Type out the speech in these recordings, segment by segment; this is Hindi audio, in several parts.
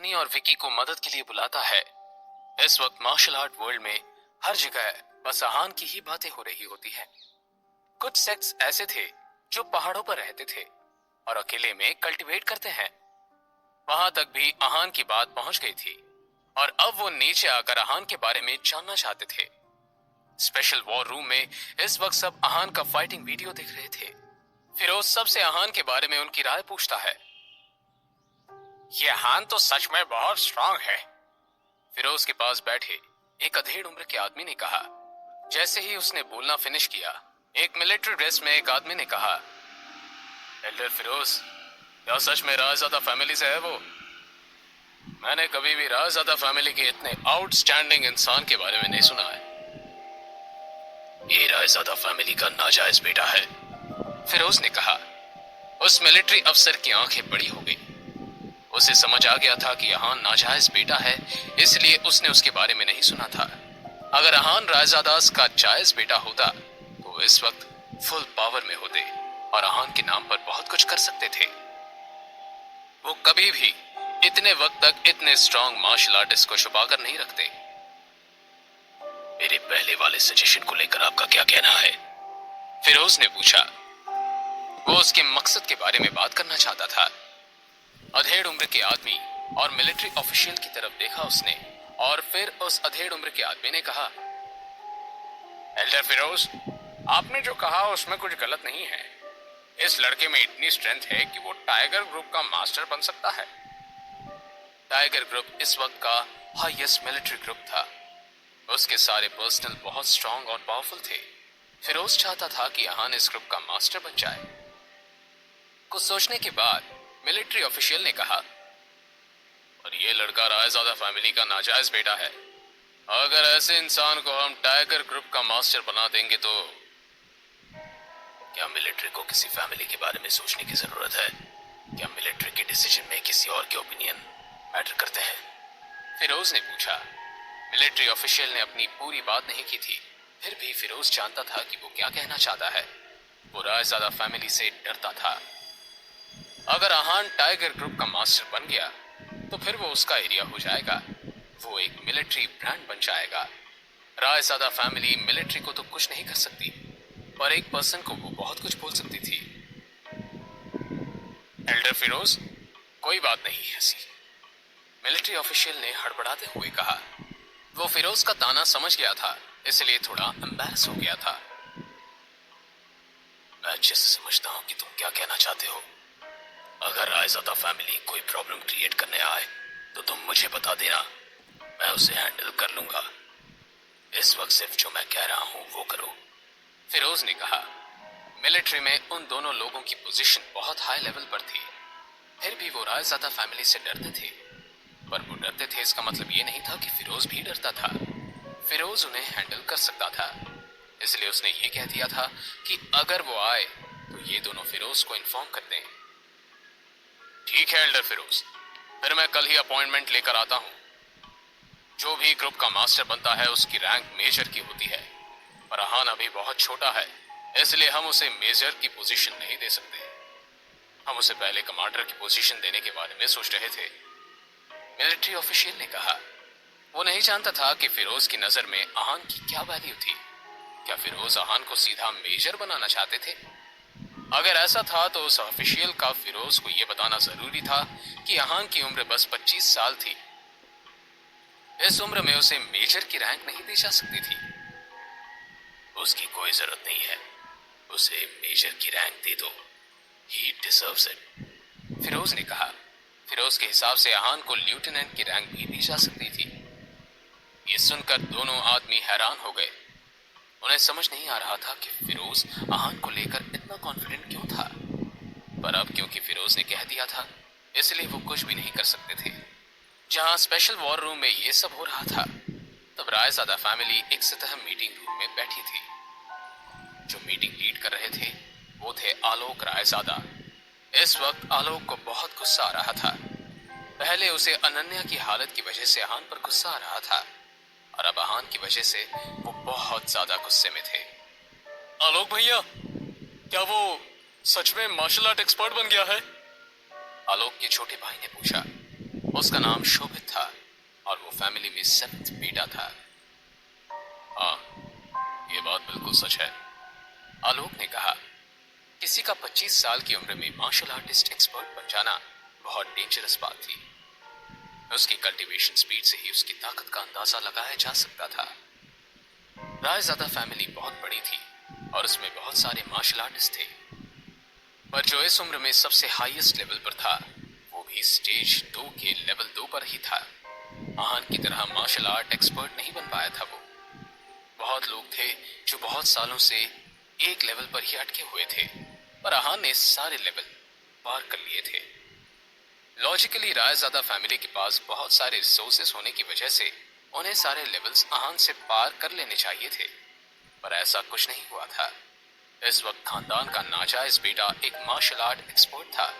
नी और विकी को मदद के लिए बुलाता है। इस वक्त मार्शल आर्ट वर्ल्ड में हर जगह बस आहान की ही बातें हो रही होती है। कुछ सेक्ट्स ऐसे थे जो पहाड़ों पर रहते थे और अकेले में कल्टीवेट करते हैं। वहां तक भी आहान की बात पहुंच गई थी और अब वो नीचे आकर आहान के बारे में जानना चाहते थे। स्पेशल वॉर रूम में इस वक्त सब आहान का फाइटिंग वीडियो देख रहे थे। फिरोज सबसे आहान के बारे में उनकी राय पूछता है। ये आहान तो सच में बहुत स्ट्रांग है, फिरोज के पास बैठे एक अधेड़ उम्र के आदमी ने कहा। जैसे ही उसने बोलना फिनिश किया, एक मिलिट्री ड्रेस में एक आदमी ने कहा, एल्डर फिरोज, क्या सच में रायजादा फैमिली से है वो? मैंने कभी भी रायजादा फैमिली के इतने आउटस्टैंडिंग इंसान के बारे में नहीं सुना है। ये रायजादा फैमिली का नाजायज बेटा है, फिरोज ने कहा। उस मिलिट्री अफसर की आंखें बड़ी हो गई। उसे समझ आ गया था कि आहान नाजायज बेटा है, इसलिए उसने उसके बारे में नहीं सुना था। अगर आहान रायजादास का जायज बेटा होता तो इस वक्त फुल पावर में होते और आहान के नाम पर बहुत कुछ कर सकते थे। वो कभी भी इतने वक्त तक इतने स्ट्रांग मार्शल आर्टिस्ट को छुपाकर नहीं रखते। मेरे पहले वाले सजेशन को लेकर आपका क्या कहना है? फिरोज ने पूछा। वो उसके मकसद के बारे में बात करना चाहता था। अधेड़ उम्र के आदमी और मिलिट्री ऑफिशियल की तरफ देखा उसने और फिर उस अधेड़ उम्र के आदमी ने कहा, एल्डर फिरोज, आपने जो कहा उसमें कुछ गलत नहीं है। इस लड़के में इतनी स्ट्रेंथ है कि वो टाइगर ग्रुप का मास्टर बन सकता है। टाइगर ग्रुप इस वक्त का हाईएस्ट मिलिट्री ग्रुप था। उसके सारे पर्सनल बहुत स्ट्रांग और पावरफुल थे। फिरोज चाहता था कि आहान इस ग्रुप का मास्टर बन जाए। कुछ सोचने के बाद मिलिट्री ऑफिशियल ने कहा, और ये लड़का रायजादा फैमिली का नाजायज बेटा है। अगर ऐसे इंसान को हम टाइगर ग्रुप का मास्टर बना देंगे तो क्या मिलिट्री को किसी फैमिली के बारे में सोचने की जरूरत है? क्या मिलिट्री के डिसीजन में किसी और के ओपिनियन मैटर करते हैं? फिरोज ने पूछा। मिलिट्री ऑफिशियल ने अपनी पूरी बात नहीं की थी, फिर भी फिरोज जानता था कि वो क्या कहना चाहता है। वो रायजादा फैमिली से डरता था। अगर आहान टाइगर ग्रुप का मास्टर बन गया तो फिर वो उसका एरिया हो जाएगा। वो एक मिलिट्री ब्रांड बन जाएगा। रायजादा फैमिली मिलिट्री को तो कुछ नहीं कर सकती, पर एक पर्सन को वो बहुत कुछ बोल सकती थी। एल्डर फिरोज, कोई बात नहीं है ऐसी, मिलिट्री ऑफिशियल ने हड़बड़ाते हुए कहा। वो फिरोज का ताना समझ गया था, इसलिए थोड़ा एम्बैरस हो गया था। मैं अच्छे से समझता हूं कि तुम क्या कहना चाहते हो। अगर रायजादा फैमिली कोई प्रॉब्लम क्रिएट करने आए तो तुम मुझे बता देना, मैं उसे हैंडल कर लूंगा। इस वक्त सिर्फ जो मैं कह रहा हूं वो करो, फिरोज ने कहा। मिलिट्री में उन दोनों लोगों की पोजीशन बहुत हाई लेवल पर थी, फिर भी वो रायजादा फैमिली से डरते थे। पर वो डरते थे इसका मतलब ये नहीं था कि फिरोज भी डरता था। फिरोज उन्हें हैंडल कर सकता था, इसलिए उसने ये कह दिया था कि अगर वो आए तो ये दोनों फिरोज को इन्फॉर्म कर दें। ठीक है एल्डर फिरोज, फिर मैं कल ही अपॉइंटमेंट लेकर आता हूं। जो भी ग्रुप का मास्टर बनता है उसकी रैंक मेजर की होती है, पर आहान अभी बहुत छोटा है, इसलिए हम उसे मेजर की पोजीशन नहीं दे सकते। हम उसे पहले कमांडर की पोजीशन देने के बारे में सोच रहे थे, मिलिट्री ऑफिशियल ने कहा। वो नहीं जानता था कि फिरोज की नजर में आहान की क्या वैल्यू थी। क्या फिरोज आहान को सीधा मेजर बनाना चाहते थे? अगर ऐसा था तो उस ऑफिशियल का फिरोज को यह बताना जरूरी था कि आहान की उम्र बस 25 साल थी। इस उम्र में उसे मेजर की रैंक नहीं दी जा सकती थी। उसकी कोई जरूरत नहीं है, उसे मेजर की रैंक दे दो, ही डिजर्व्स इट, फिरोज ने कहा। फिरोज के हिसाब से आहान को लेफ्टिनेंट की रैंक भी दी जा सकती थी। ये सुनकर दोनों आदमी हैरान हो गए। उन्हें समझ नहीं आ रहा था कि फिरोज आहान को लेकर इतना कॉन्फिडेंट क्यों था, पर अब क्योंकि फिरोज ने कह दिया था इसलिए वो कुछ भी नहीं कर सकते थे। जहां स्पेशल वॉर रूम में ये सब हो रहा था, तब रायजादा फैमिली एक सतह मीटिंग रूम में बैठी थी। जो मीटिंग लीड कर रहे थे वो थे आलोक रायजादा। इस वक्त आलोक को बहुत गुस्सा आ रहा था। पहले उसे अनन्या की हालत की वजह से आहान पर गुस्सा आ रहा था और अब आहान की वजह से वो बहुत ज्यादा गुस्से में थे। आलोक भैया, क्या वो सच में मार्शल आर्ट एक्सपर्ट बन गया है? आलोक के छोटे भाई ने पूछा। उसका नाम शोभित था और वो फैमिली में 7th बेटा था। हाँ, ये बात बिल्कुल सच है, आलोक ने कहा। किसी का 25 साल की उम्र में मार्शल आर्टिस्ट एक्सपर्ट बन जाना बहुत डेंजरस बात थी। उसकी कल्टीवेशन स्पीड से ही उसकी ताकत का अंदाजा लगाया जा सकता था। रायजादा फैमिली बहुत बड़ी थी और उसमें बहुत सारे मार्शल आर्टिस्ट थे, पर जो इस उम्र में सबसे हाईएस्ट लेवल पर था वो भी स्टेज 2 के लेवल 2 पर ही था। आहान की तरह मार्शल आर्ट एक्सपर्ट नहीं बन पाया था वो। बहुत लोग थे जो बहुत सालों से एक लेवल पर ही अटके हुए थे, पर आहान ने सारे लेवल पार कर लिए थे। लॉजिकली रायजादा फैमिली के पास बहुत सारे रिसोर्सेस होने की वजह से उन्हें सारे लेवल्स आहान से पार कर लेने चाहिए थे, पर ऐसा कुछ नहीं हुआ था। इस वक्त खानदान का नाजायज बेटा एक मार्शल आर्ट एक्सपर्ट था।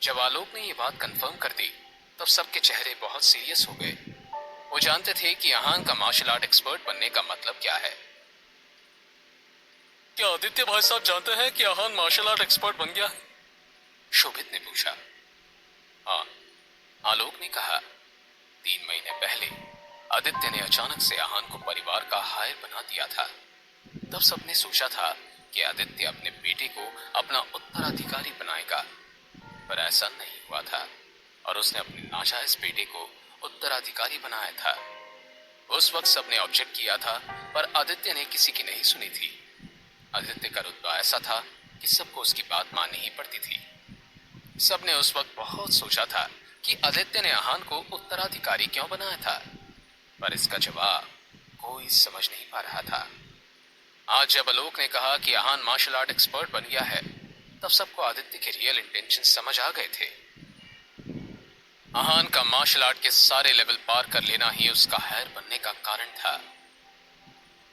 जब आलोक ने ये बात कंफर्म कर दी तब सबके चेहरे बहुत सीरियस हो गए। वो जानते थे कि आहान का मार्शल आर्ट एक्सपर्ट बनने का मतलब क्या है। क्या आदित्य भाई साहब जानते हैं कि आहान मार्शल आर्ट एक्सपर्ट बन गया है? शोभित ने पूछा। हाँ, आलोक ने कहा। 3 महीने पहले आदित्य ने अचानक से आहान को परिवार का हायर बना दिया था। तब सबने सोचा था कि आदित्य अपने बेटे को अपना उत्तराधिकारी बनाएगा, पर ऐसा नहीं हुआ था और उसने अपने नाजायज बेटे को उत्तराधिकारी बनाया था। उस वक्त सबने ऑब्जेक्ट किया था, पर आदित्य ने किसी की नहीं सुनी थी। आदित्य का रुतबा ऐसा था कि सबको उसकी बात माननी ही पड़ती थी। सबने उस वक्त बहुत सोचा था कि आदित्य ने आहान को उत्तराधिकारी क्यों बनाया था, पर इसका जवाब कोई समझ नहीं पा रहा था। आज जब आलोक ने कहा कि आहान मार्शल आर्ट एक्सपर्ट बन गया है, तब सबको आदित्य के रियल इंटेंशन समझ आ गए थे। आहान का मार्शल आर्ट के सारे लेवल पार कर लेना ही उसका हायर बनने का कारण था।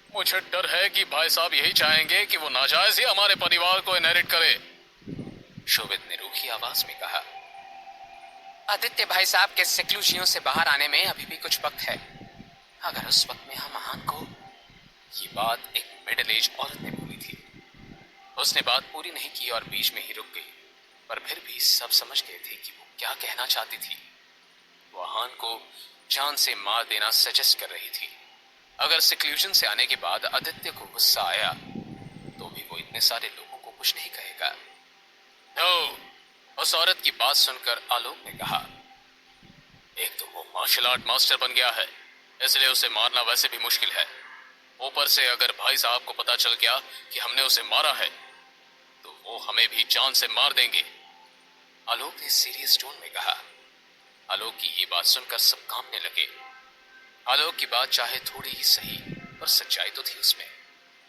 मुझे डर है कि भाई साहब यही चाहेंगे कि वो नाजायज ही हमारे परिवार को इनहेरिट करे, शोभित ने रूखी आवाज में कहा। आदित्य भाई साहब के सिक्लूजियों से बाहर आने में अभी भी कुछ वक्त है। अगर उस वक्त में हम आहान को, ये बात एक मिडिल एज औरत ने बोली थी। उसने बात पूरी नहीं की और बीच में ही रुक गई, पर फिर भी सब समझ गए थे कि वो क्या कहना चाहती थी। वो आहान को जान से मार देना सजेस्ट कर रही थी। अगर सिक्लूजन से आने के बाद आदित्य को गुस्सा आया तो भी वो इतने सारे लोगों को कुछ नहीं कहेगा। नो, उस औरत की बात सुनकर आलोक ने कहा, एक तो वो मार्शल आर्ट मास्टर बन गया है, इसलिए उसे मारना वैसे भी मुश्किल है। ऊपर से अगर भाई साहब को पता चल गया कि हमने उसे मारा है तो वो हमें भी जान से मार देंगे, आलोक ने सीरियस टोन में कहा। आलोक की ये बात सुनकर सब कांपने लगे। आलोक की बात चाहे थोड़ी ही सही, पर सच्चाई तो थी उसमें।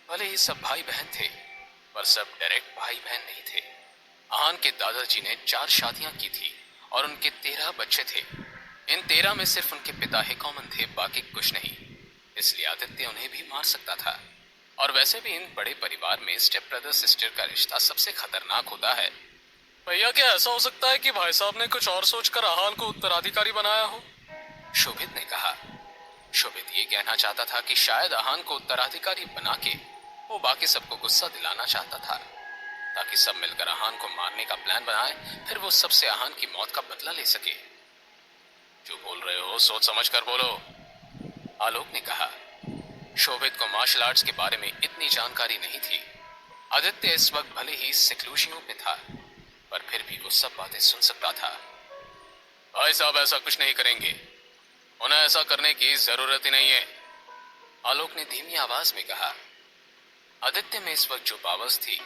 भले ही सब भाई बहन थे, पर सब डायरेक्ट भाई बहन नहीं थे। आहान के दादाजी ने 4 शादियां की थी और उनके 13 बच्चे थे। इन 13 में सिर्फ उनके पिता ही कॉमन थे, बाकी कुछ नहीं। इसलिए आदित्य उन्हें भी मार सकता था। और वैसे भी इन बड़े परिवार में स्टेप ब्रदर सिस्टर का रिश्ता सबसे खतरनाक होता है। भैया, क्या ऐसा हो सकता है कि भाई साहब ने कुछ और सोचकर आहान को उत्तराधिकारी बनाया हो? शोभित ने कहा। शोभित ये कहना चाहता था कि शायद आहान को उत्तराधिकारी बना के वो बाकी सबको गुस्सा दिलाना चाहता था, ताकि सब मिलकर आहान को मारने का प्लान बनाए, फिर वो सबसे आहान की मौत का बदला ले सके। जो बोल रहे हो सोच समझ कर बोलो, आलोक ने कहा। शोभित को मार्शल आर्ट्स के बारे में इतनी जानकारी नहीं थी। आदित्य इस वक्त भले ही सिक्लूशियों में था, पर फिर भी वो सब बातें सुन सकता था। भाई साहब ऐसा कुछ नहीं करेंगे, उन्हें ऐसा करने की जरूरत ही नहीं है, आलोक ने धीमी आवाज में कहा। आदित्य में इस वक्त जो पावर्स थी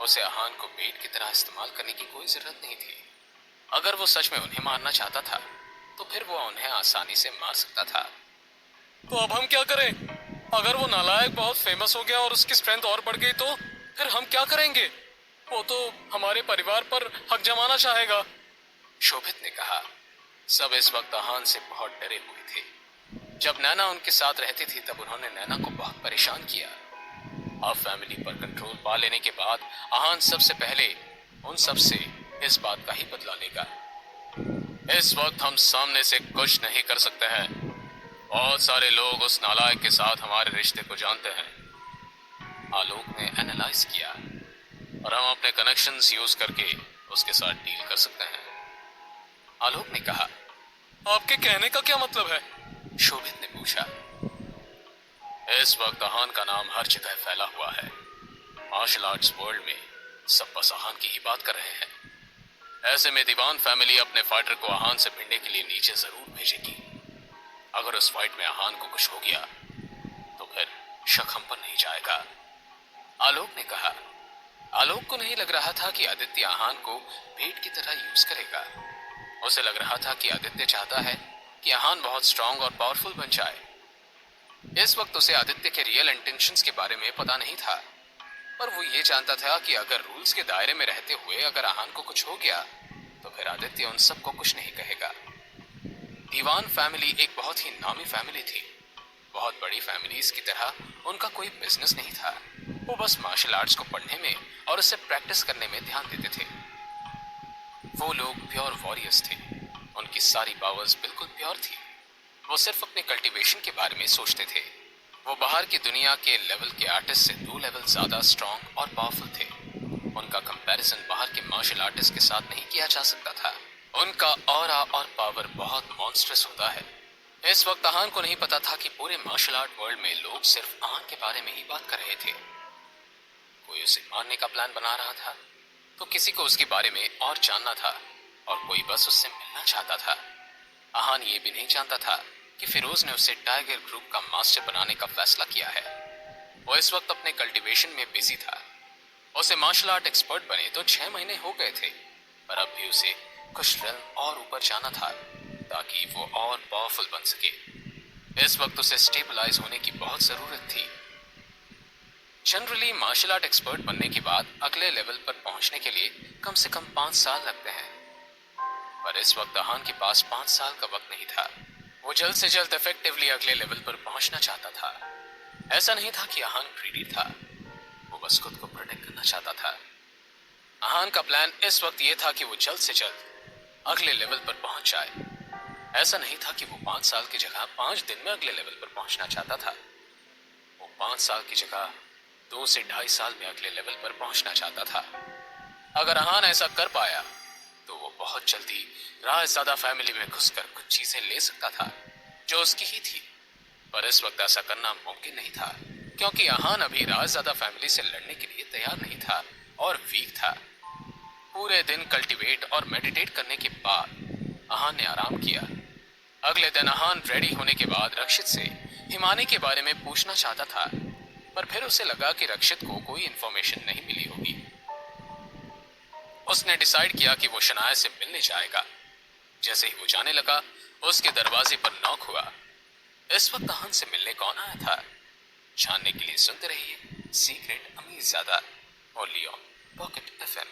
उसे आहान को बेट की तरह इस्तेमाल करने की कोई जरूरत नहीं थी। अगर वो सच में उन्हें मारना चाहता था तो फिर वो उन्हें आसानी से मार सकता था। तो अब हम क्या करें? अगर वो नालायक बहुत फेमस हो गया और उसकी स्ट्रेंथ और बढ़ गई तो फिर हम क्या करेंगे? वो तो हमारे परिवार पर हक जमाना चाहेगा, शोभित ने कहा। सब इस वक्त आहान से बहुत डरे हुए थे। जब नैना उनके साथ रहती थी तब उन्होंने नैना को बहुत परेशान किया। अब फैमिली पर कंट्रोल पा लेने के बाद आहान सबसे पहले उन सब से इस बात का ही बदला लेगा। इस वक्त हम सामने से कुछ नहीं कर सकते हैं। बहुत सारे लोग उस नालायक के साथ हमारे रिश्ते को जानते हैं, आलोक ने एनालाइज किया, और हम अपने कनेक्शंस यूज करके उसके साथ डील कर सकते हैं, आलोक ने कहा। आपके कहने का क्या मतलब है? शोभित ने पूछा। इस वक्त अहान का नाम हर जगह फैला हुआ है। मार्शल आर्ट्स वर्ल्ड में सब बस अहान की ही बात कर रहे हैं। ऐसे में दीवान फैमिली अपने फाइटर को अहान से भिड़ने के लिए नीचे जरूर भेजेगी। अगर उस फाइट में अहान को कुछ हो गया तो फिर शक हम पर नहीं जाएगा, आलोक ने कहा। आलोक को नहीं लग रहा था कि आदित्य अहान को भेंट की तरह यूज करेगा। उसे लग रहा था कि आदित्य चाहता है कि अहान बहुत स्ट्रांग और पावरफुल बन जाए। इस वक्त उसे आदित्य के रियल इंटेंशंस के बारे में पता नहीं था, पर वो ये जानता था कि अगर रूल्स के दायरे में रहते हुए अगर अहान को कुछ हो गया तो फिर आदित्य उन सबको कुछ नहीं कहेगा। दीवान फैमिली एक बहुत ही नामी फैमिली थी। बहुत बड़ी फैमिलीज की तरह उनका कोई बिजनेस नहीं था। वो बस मार्शल आर्ट्स को पढ़ने में और उसे प्रैक्टिस करने में ध्यान देते थे। वो लोग प्योर वॉरियर्स थे। उनकी सारी पावर्स बिल्कुल प्योर थी। वो सिर्फ अपने कल्टीवेशन के बारे में सोचते थे। वो बाहर की दुनिया के लेवल के आर्टिस्ट से 2 लेवल ज्यादा स्ट्रॉन्ग और पावरफुल थे। उनका कंपैरिजन बाहर के मार्शल आर्टिस्ट के साथ नहीं किया जा सकता था। उनका ऑरा और पावर बहुत मॉन्स्ट्रस होता है। इस वक्त अहान को नहीं पता था कि पूरे मार्शल आर्ट वर्ल्ड में लोग सिर्फ अहान के बारे में ही बात कर रहे थे। कोई उसे मारने का प्लान बना रहा था तो किसी को उसके बारे में और जानना था, और कोई बस उससे मिलना चाहता था। अहान ये भी नहीं जानता था कि फिरोज ने उसे टाइगर ग्रुप का मास्टर बनाने का फैसला किया है। वो इस वक्त अपने कल्टीवेशन में बिजी था। उसे मार्शल आर्ट एक्सपर्ट बने तो 6 महीने हो गए थे, पर अब भी उसे कुछ रन और ऊपर जाना था ताकि वो और पावरफुल बन सके। इस वक्त उसे स्टेबलाइज होने की बहुत जरूरत थी। जनरली मार्शल आर्ट एक्सपर्ट बनने के बाद अगले लेवल पर पहुंचने के लिए कम से कम 5 साल लगते हैं, पर इस वक्त अहान के पास 5 साल का वक्त नहीं था। वो जल्द से जल्द इफेक्टिवली अगले लेवल पर पहुंचना चाहता था। ऐसा नहीं था कि अहान ग्रीडी था, वो बस खुद को प्रोटेक्ट करना चाहता था। अहान का प्लान इस वक्त ये था कि वो जल्द से जल्द अगले लेवल पर पहुंच जाए। ऐसा नहीं था कि वो 5 साल की जगह 5 दिन में अगले लेवल पर पहुंचना चाहता था। वो 5 साल की जगह 2 से 2.5 साल में अगले लेवल पर पहुंचना चाहता था। अगर अहान ऐसा कर पाया तो वो बहुत जल्दी राजज़ादा फैमिली में घुसकर कुछ चीजें ले सकता था जो उसकी ही थी, पर इस वक्त ऐसा करना मुमकिन नहीं था क्योंकि अहान अभी राजज़ादा फैमिली से लड़ने के लिए तैयार नहीं था और वीक था। पूरे दिन कल्टीवेट और मेडिटेट करने के बाद अहान ने आराम किया। अगले दिन अहान रेडी होने के बाद रक्षित से हिमानी के बारे में पूछना चाहता था, पर फिर उसे लगा कि रक्षित को कोई इंफॉर्मेशन नहीं मिली होगी। उसने डिसाइड किया कि वो शनाया से मिलने जाएगा। जैसे ही वो जाने लगा उसके दरवाजे पर नॉक हुआ। इस वक्त अहान से मिलने कौन आया था, जानने के लिए सुनते रहिए सीक्रेट अमीरजादा ओनली ऑन पॉकेट एफएम।